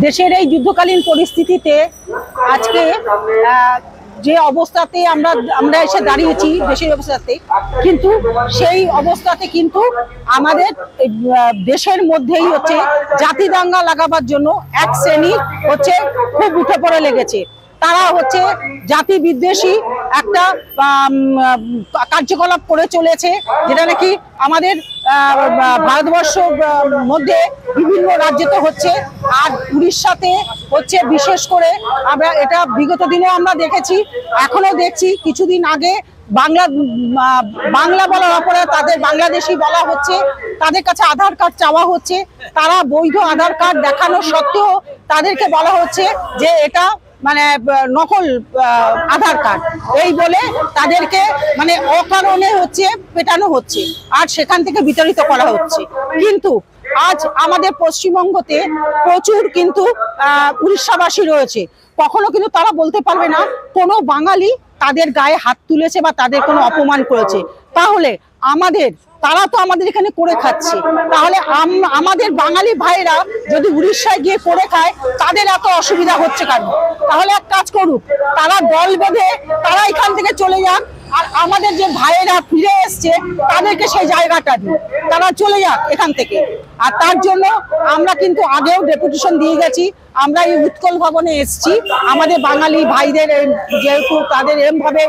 দেশের এই যুদ্ধকালীন পরিস্থিতিতে আজকে যে অবস্থাতে আমরা এসে দাঁড়িয়েছি দেশের অবস্থাতে, কিন্তু সেই অবস্থাতে কিন্তু আমাদের দেশের মধ্যেই হচ্ছে জাতি দাঙ্গা লাগাবার জন্য এক শ্রেণী হচ্ছে খুব উঠে পড়ে লেগেছে। তারা হচ্ছে জাতি বিদ্বেষী একটা কার্যকলাপ করে চলেছে, যেটা নাকি আমাদের ভারতবর্ষ মধ্যে বিভিন্ন রাজ্যে হচ্ছে, আর উড়িষ্যাতে হচ্ছে বিশেষ করে। আমরা এটা বিগত দিনে আমরা দেখেছি, এখনো দেখছি। কিছুদিন আগে বাংলা বলার অপরাধে তাদের বাংলাদেশি বলা হচ্ছে, তাদের কাছে আধার কার্ড চাওয়া হচ্ছে। তারা বৈধ আধার কার্ড দেখানো সত্ত্বেও তাদেরকে বলা হচ্ছে যে এটা মানে নকল আধার কার্ড, এই বলে তাদেরকে মানে অকারণে হচ্ছে পেটানো হচ্ছে, আর সেখান থেকে বিতাড়িত করা হচ্ছে। কিন্তু আজ আমাদের পশ্চিমবঙ্গতে প্রচুর কিন্তু উড়িষ্যাবাসী রয়েছে। কখনো কিন্তু তারা বলতে পারবে না কোনো বাঙালি তাদের গায়ে হাত তুলেছে বা তাদের কোনো অপমান করেছে। তাহলে তারা তো আমাদের এখানে করে খাচ্ছে, তাহলে আমাদের বাঙালি ভাইরা যদি উড়িষ্যায় গিয়ে করে খায়, তাদের এত অসুবিধা হচ্ছে কেন? তাহলে এক কাজ করুক, তারা দল বেঁধে তারা এখান থেকে চলে যাক, আর আমাদের যে ভাইয়েরা ফিরে এসছে তাদেরকে সেই জায়গাটা দিই, তারা চলে যাক এখান থেকে। আর তার জন্য আমরা কিন্তু আগেও ডেপুটেশন দিয়ে গেছি। আমরা এই উৎকল ভবনে এসেছি, আমাদের বাঙালি ভাইদের যেহেতু তাদের এরমভাবে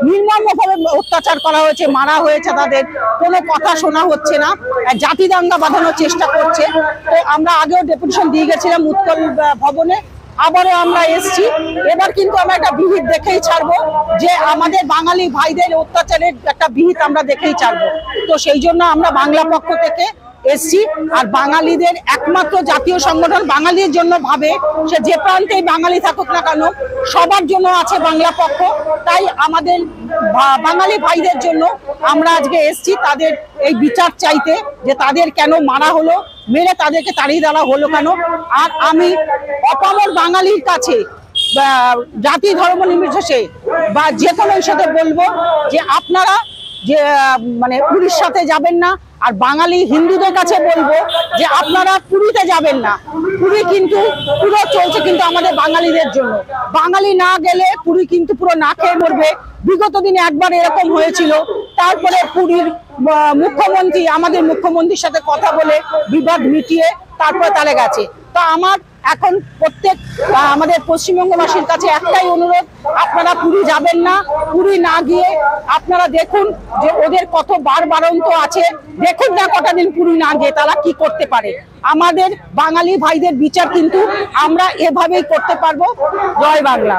নির্মমভাবে অত্যাচার করা হয়েছে, মারা হয়েছে, তাদের কোনো কথা শোনা হচ্ছে না, জাতি দাঙ্গা বাঁধানোর চেষ্টা করছে। তো আমরা আগেও ডেপুটেশন দিয়ে গেছিলাম উৎকল ভবনে, আবারও আমরা এসছি। এবার কিন্তু আমরা একটা বিহিত দেখেই ছাড়বো, যে আমাদের বাঙালি ভাইদের অত্যাচারের একটা বিহিত আমরা দেখেই ছাড়বো। তো সেই জন্য আমরা বাংলা পক্ষ থেকে এসছি। আর বাঙালিদের একমাত্র জাতীয় সংগঠন বাঙালির জন্য ভাবে, সে যে প্রান্তেই বাঙালি থাকুক না কেন, সবার জন্য আছে বাংলা পক্ষ। তাই আমাদের বাঙালি ভাইদের জন্য আমরা আজকে এসছি, তাদের এই বিচার চাইতে, যে তাদের কেন মারা হলো, মেরে তাদেরকে তাড়িয়ে দেওয়া হলো কেন। আর আমি অপামর বাঙালির কাছে জাতি ধর্ম নির্বিশেষে বা যে কোনো সাথে বলবো, যে আপনারা যে মানে উড়িষ্যাতে যাবেন না। আর বাঙালি হিন্দুদের কাছে বলবো যে আপনারা পুরীতে যাবেন না। পুরী কিন্তু পুরো চলছে কিন্তু আমাদের বাঙালিদের জন্য। বাঙালি না গেলে পুরী কিন্তু পুরো না খেয়ে মরবে। বিগত দিনে একবার এরকম হয়েছিল, তারপরে পুরীর মুখ্যমন্ত্রী আমাদের মুখ্যমন্ত্রীর সাথে কথা বলে বিবাদ মিটিয়ে তারপরে তালে গেছে। তো আমার এখন প্রত্যেক আমাদের পশ্চিমবঙ্গবাসীর কাছে একটাই অনুরোধ, আপনারা পুরী যাবেন না। পুরী না গিয়ে আপনারা দেখুন যে ওদের কত বারবারন্ত আছে, দেখুন না কটা দিন পুরী না গিয়ে তারা কি করতে পারে। আমাদের বাঙালি ভাইদের বিচার কিন্তু আমরা এভাবেই করতে পারবো। জয় বাংলা।